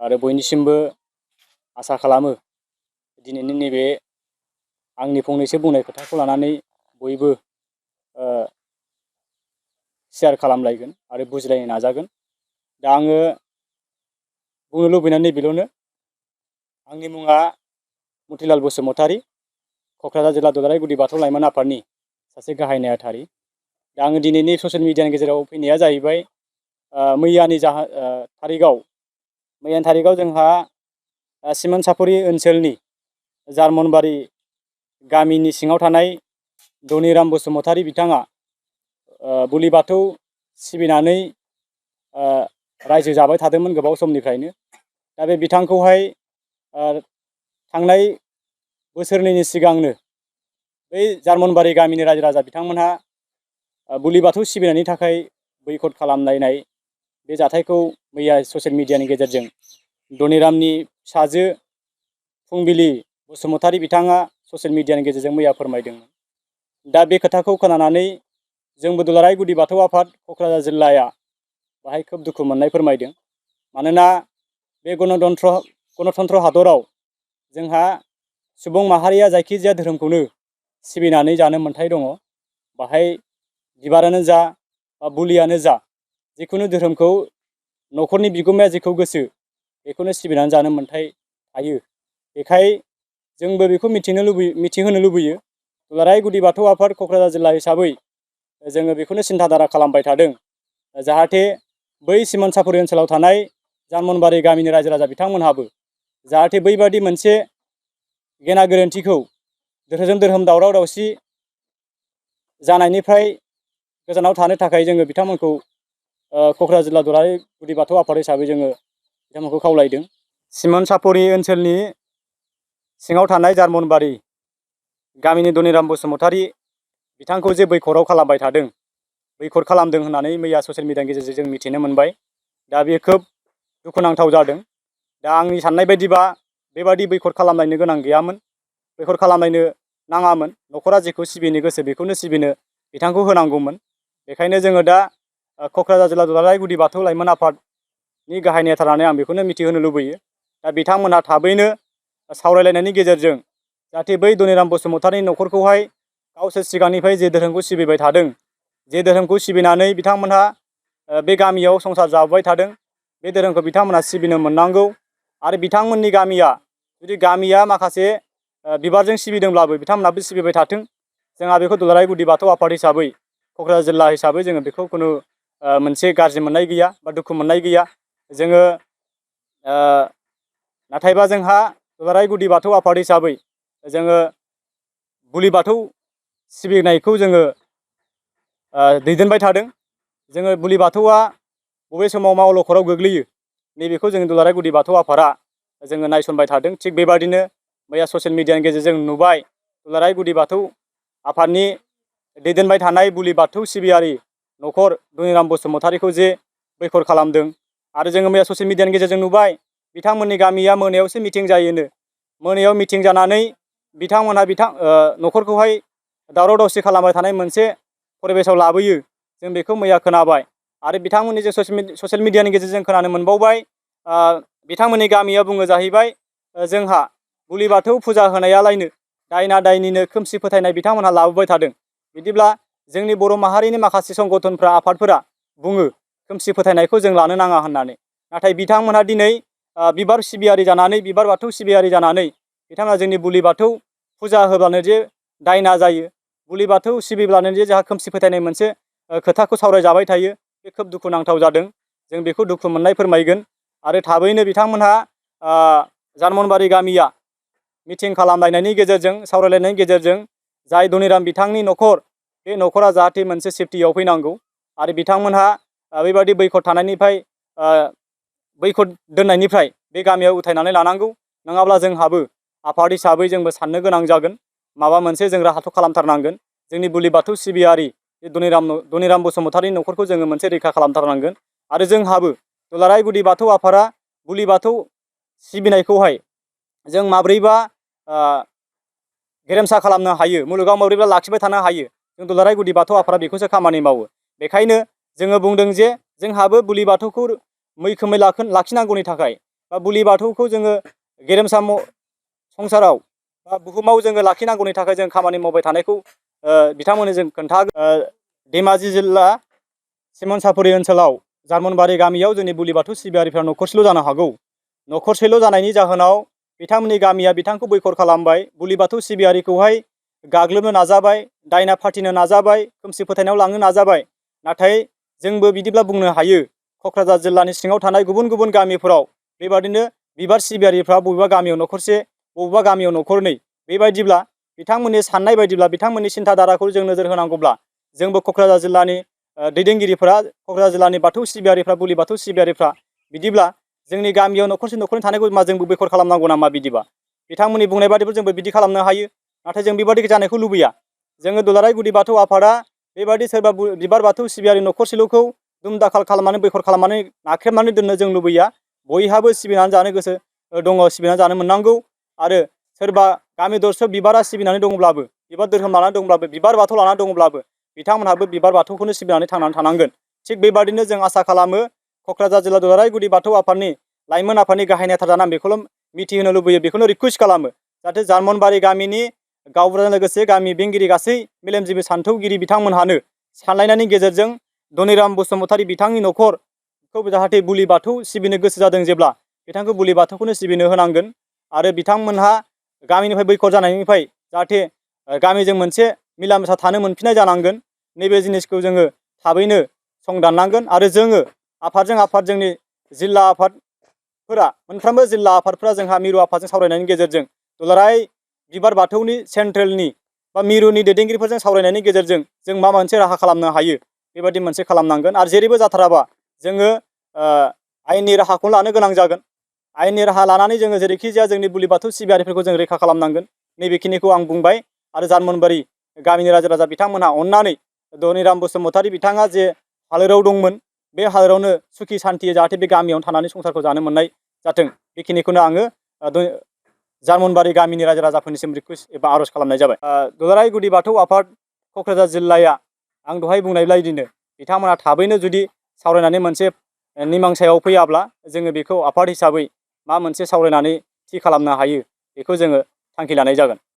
आरो बयनिसिमबो आसा खालामो दिनैनि नैबे आंनि फंनैसो बुंनाय खोथाखौ लानानै बयबो शेयार खालामलायगोन आरो बुजिलायनो नाजागोन। दा आङो बुंनो लुबैनाय नैबेल'नो, आंनि मुङा मतिलाल बसुमतारी, क'क्राझार जिल्ला दुलाराय गुदि बाथौ लाइमोन आफादनि सासे गाहाय नेहाथारि। दा आङो दिनैनि ससियेल मिडियानि गेजेराव फैनाया जाहैबाय मैयानि थारिखआव जोंहा सिमोनसापुरि ओनसोलनि जार्मनबारि गामिनि सिङाव थानाय धनिराम बसुमतारी बिथाङा बुलि बाथौ सिबिनानै रायजो जाबाय थादोंमोन गोबाव समनिफ्रायनो। दा बे बिथांखौहाय थांनाय बोसोरनैनि सिगांनो बै जार्मनबारि गामिनि रायजो राजा बिथांमोनहा बुलि बाथौ सिबिनायनि थाखाय बैकट खालामलायनाय बे जाथायखौ मैया ससियेल मिडियानि गेजेरजों धनिरामनि फिसाजो फुंबिलि बसुमतारी बिथाङा ससियेल मिडियानि गेजेरजों मैया फोरमायदोंमोन। दा बे खोथाखौ खोनानानै जोंबो दुलाराय गुदि बाथौ आफाद क'क्राझार जिल्लाया बाहाय खोब दुखु मोननाय फोरमायदों। मानोना बे गणतन्त्र हादराव जोंहा सुबुं माहारिया जायखिजाया धोरोमखौनो सिबिनानै जानो मोन्थाय दङ। बाहाय बिबारानो जा बा बुलियानो जा, जिखुनु धोरोमखौ न'खरनि बिगोमाया जेखौ गोसो बेखौनो सिबिनानै जानो मोन्थाय थायो। बेखाय जोंबो बेखौ मिथिहोनो लुबैयो। दुलाराय गुदि बाथौ आफाद क'क्राझार जिल्ला हिसाबै जोङो बेखौनो सिन्थाधारा खालामबाय थादों, जाहाथे बै सिमोनसापुरि ओनसोलाव थानाय जार्मनबारि गामिनि रायजो राजा बिथांमोनहाबो जाहाथे बैबादि मोनसे गेना गोरोन्थिखौ धोरोमजों धोरोम दावराव दावसि जानायनिफ्राय गोजानाव थानो थाखाय जोङो बिथांमोनखौ क'क्राझार जिल्ला दुलाराय गुदि बाथौ आफाद हिसाबै जोङो बिथांमोनखौ खावलायदों। सिमोनसापुरि ओनसोलनि सिङाव थानाय जार्मनबारि गामिनि धनिराम बसुमतारी बिथांखौ जे बैकटआव खालामबाय थादों, बैकट खालामदों होननानै मैया ससियेल मिडियानि गेजेरजों जों मिथिनो मोनबाय। दा बे खोब दुखुनांथाव जादों। दा आंनि साननाय बायदिबा बेबादि बैकट खालामलायनो गोनां गैयामोन, बैकट खालामलायनो नाङामोन। न'खरा जेखौ सिबिनो गोसो बेखौनो सिबिनो बिथांखौ होनांगौमोन। बेखायनो जोङो दा क'क्राझार जिल्ला दुलाराय गुदि बाथौ लाइमोन आफादनि गाहाय नेहाथार होननानै आं बेखौनो मिथिहोनो लुबैयो। दा बिथांमोनहा थाबैनो सावरायलायनायनि गेजेरजों जाहाथे बै धनिराम बसुमतारीनि न'खरखौहाय गावसोर सिगांनिफ्राय जे धोरोमखौ सिबिबाय थादों, जे धोरोमखौ सिबिनानै बिथांमोनहा बे गामियाव संसार जाबोबाय थादों, बे धोरोमखौ बिथांमोनहा सिबिनो मोननांगौ। आरो बिथांमोननि गामिया जुदि माखासे बिबारजों सिबिदोंब्लाबो बिथांमोनहाबो सिबिबाय थाथों। जोंहा बेखौ दुलाराय गुदि बाथौ आफाद हिसाबै क'क्राझार जिल्ला हिसाबै जोङो बेखौ खुनु मोनसे गाज्रि मोननाय गैया बा दुखु मोननाय गैया। जोङो नाथायबा जोंहा दुलाराय गुदि बाथौ आफाद हिसाबै जोङो बुलि बाथौ सिबिनायखौ जोङो दैदेनबाय थादों। जोङो बुलि बाथौआ बबे समाव मा अलखदाव गोग्लैयो नैबेखौ जोङो दुलाराय गुदि बाथौ आफादा जोङो नायसनबाय थादों। थिग बेबादिनो मैया ससियेल मिडियानि गेजेरजों नुबाय दुलाराय गुदि बाथौ आफादनि दैदेनबाय थानाय बुलि बाथौ सिबियारि न'खर धनिराम बसुमतारीखौ जे बैकट खालामदों। आरो जोङो मैया ससियेल मिडियानि गेजेरजों नुबाय बिथांमोननि गामिया मोनायावसो मिटिं जायोनो। मोनायाव मिटिं जानानै बिथांमोनहा न'खरखौहाय दावराव दावसि खालामबाय थानाय मोनसे परिबेसाव लाबोयो। जों बेखौ मैया खोनाबाय। आरो बिथांमोननि जे ससियेल मिडियानि गेजेरजों खोनानो मोनबावबाय बिथांमोननि गामिया बुङो जाहैबाय जोंहा बुलि बाथौ फुजा होनायालायनो दायना दायनिनो खोमसि फोथायनाय बिथांमोनहा लाबोबाय थादों। बिदिब्ला जोंनि बर' माहारिनि माखासे संगठनफ्रा आफादफोरा बुङो खोमसि फोथायनायखौ जों लानो नाङा होननानै। नाथाय बिथांमोनहा दिनै बिबार सिबियारि जानानै, बिबार बाथौ सिबियारि जानानै बिथांमोना जोंनि बुलि बाथौ फुजा होब्लानो जे दायना जायो, बुलि बाथौ सिबिब्लानो जे जोंहा खोमसि फोथायनाय मोनसे खोथाखौ सावरायजाबाय थायो, बे खोब दुखुनांथाव जादों। जों बेखौ दुखु मोननाय फोरमायगोन। आरो थाबैनो बिथांमोनहा जार्मनबारि गामिया मिटिं खालामलायनायनि गेजेरजों, सावरायलायनायनि गेजेरजों जाय धनिराम बिथांनि न'खर, बे न'खरा जाहाथे मोनसे सेफटियाव फैनांगौ। आरो बिथांमोनहा बेबायदि बैकट थानायनिफ्राय बैकट दोननायनिफ्राय बे गामियाव उथायनानै लानांगौ। नङाब्ला जोंहाबो आफाद हिसाबै जोंबो साननो गोनां जागोन। माबा मोनसे जों राहाथ' खालामथारनांगोन। जोंनि बुलि बाथौ सिबियारि धनिराम बसुमतारीनि न'खरखौ जोङो मोनसे रैखा खालामथारनांगोन। आरो जोंहाबो दुलाराय गुदि बाथौ आफादा बुलि बाथौ सिबिनायखौहाय जों माब्रैबा गेरेमसा खालामनो हायो, मुलुगाव माब्रैबा लाखिबाय थानो हायो, जों दुलाराय गुदि बाथौ आफादा बेखौसो खामानि मावो। बेखायनो जोङो बुंदों जे जोंहाबो बुलि बाथौखौ मैखोमै लाखिनांगौनि थाखाय बा बुलि बाथौखौ जोङो गेरेमसा संसाराव बा बुहुमाव जोङो लाखिनांगौनि थाखाय जों खामानि मावबाय थानायखौ बिथांमोननो जों खोन्थागोन। धेमाजि जिल्ला सिमोनसापुरि ओनसोलाव जार्मनबारि गामियाव जोंनि बुलि बाथौ सिबियारिफ्रा न'खरसेल' जानो हागौ। न'खरसेल' जानायनि जाहोनाव बिथांमोननि गामिया बिथांखौ बैखर खालामबाय, बुलि बाथौ सिबियारिखौहाय गाग्लोबनो नाजाबाय, दायना फाथिनो नाजाबाय, खोमसि फोथायनायाव लांनो नाजाबाय। नाथाय जोंबो बिदिब्ला बुंनो हायो क'क्राझार जिल्लानि सिङाव थानाय गुबुन गुबुन गामिफोराव बेबादिनो बिबार सिबियारिफ्रा बबेबा गामियाव न'खरसे, बबेबा गामियाव न'खरनै, बेबायदिब्ला बिथांमोननि साननाय बायदिब्ला बिथांमोननि सिन्थाधाराखौ जों नोजोर होनांगौब्ला जोंबो क'क्राझार जिल्लानि दैदेनगिरिफोरा, क'क्राझार जिल्लानि बाथौ सिबियारिफ्रा, बुलि बाथौ सिबियारिफ्रा बिदिब्ला जोंनि गामियाव न'खरसे न'खरनै थानायखौ मा जोंबो बैखर खालामनांगौ नामा? बिदिबा बिथांमोननि बुंनाय बादिबो जोंबो बिदि खालामनो हायो। नाथाय जों बेबादि जानायखौ लुबैया। जोङो दुलाराय गुदि बाथौ आफादा बेबादि सोरबा बिबार बाथौ सिबियारि न'खरसेल'खौ दुम-दाखाल खालामनानै बैखर खालामनानै नाख्रेबनानै दोननो जों लुबैया। बयहाबो सिबिनानै जानो गोसो दङ, सिबिनानै जानो मोननांगौ। आरो सोरबा गामि दरसेयाव बिबारा सिबिनानै दङब्लाबो, बिबार धोरोम लानानै दङब्लाबो, बिबार बाथौ लानानै दङब्लाबो बिथांमोनहाबो बिबार बाथौखौनो सिबिनानै थांनानै थानांगोन। थिग बेबादिनो जों आसा खालामो क'क्राझार जिल्ला दुलाराय गुदि बाथौ आफादनि लाइमोन आफादनि गाहाय नेता जाना आं बेखौल' मिथिहोनो लुबैयो, बेखौनो रिकुवेस्ट खालामो, जाहाथे जार्मनबारि गामिनि गावबुराजों लोगोसे गामि बेंगिरि गासै मेलेमजिबि सान्थौगिरि बिथांमोनहानो सानलायनायनि गेजेरजों धनिराम बसुमतारी बिथांनि न'खरखौ जाहाथे बुलि बाथौ सिबिनो गोसो जादों जेब्ला बिथांखौ बुलि बाथौखौनो सिबिनो होनांगोन। आरो बिथांमोनहा गामिनिफ्राय बैखर जानायनिफ्राय जाहाथे गामिजों मोनसे मिला मिसा थानो मोनफिननाय जानांगोन। नैबे जिनिसखौ जोङो थाबैनो संदाननांगोन। आरो जोङो आफादजों आफाद, जोंनि जिल्ला आफादफोरा, मोनफ्रोमबो जिल्ला आफादफोरा जोंहा मिरु आफादजों सावरायनायनि गेजेरजों दुलाराय बिबार बाथौनि सेन्ट्रेलनि बा मिरुनि दैदेनगिरिफोरजों सावरायनायनि गेजेरजों जों मा मोनसे राहा खालामनो हायो, बेबायदि मोनसे खालामनांगोन। आरो जेरैबो जाथाराबा जोङो आयेननि राहाखौ लानो गोनां जागोन। आयेननि राहा लानानै जोङो जेरैखि जाया जोंनि बुलि बाथौ सिबियारिफोरखौ जों रैखा खालामनांगोन। नैबेखिनिखौ आं बुंबाय। आरो जार्मनबारि गामिनि रायजो राजा बिथांमोनहा अननानै धनिराम बसुमतारी बिथाङा जे हालोराव दंमोन, बे हालोरावनो सुखि सान्थियै जाहाथे बे गामियावनो थानानै संसारखौ जानो मोननाय जाथों, बेखिनिखौनो आङो जार्मनबारि गामिनि रायजो राजाफोरनिसिम रिकुवेस्ट एबा आर'ज खालामनाय जाबाय। दुलाराय गुदि बाथौ आफाद क'क्राझार जिल्लाया आं दहाय बुंनाय बायदिनो बिथांमोना थाबैनो जुदि सावरायनानै मोनसे निमांसायाव फैयाब्ला जोङो बेखौ आफाद हिसाबै मा मोनसे सावरायनानै थि खालामनो हायो बेखौ जोङो थांखि लानाय जागोन।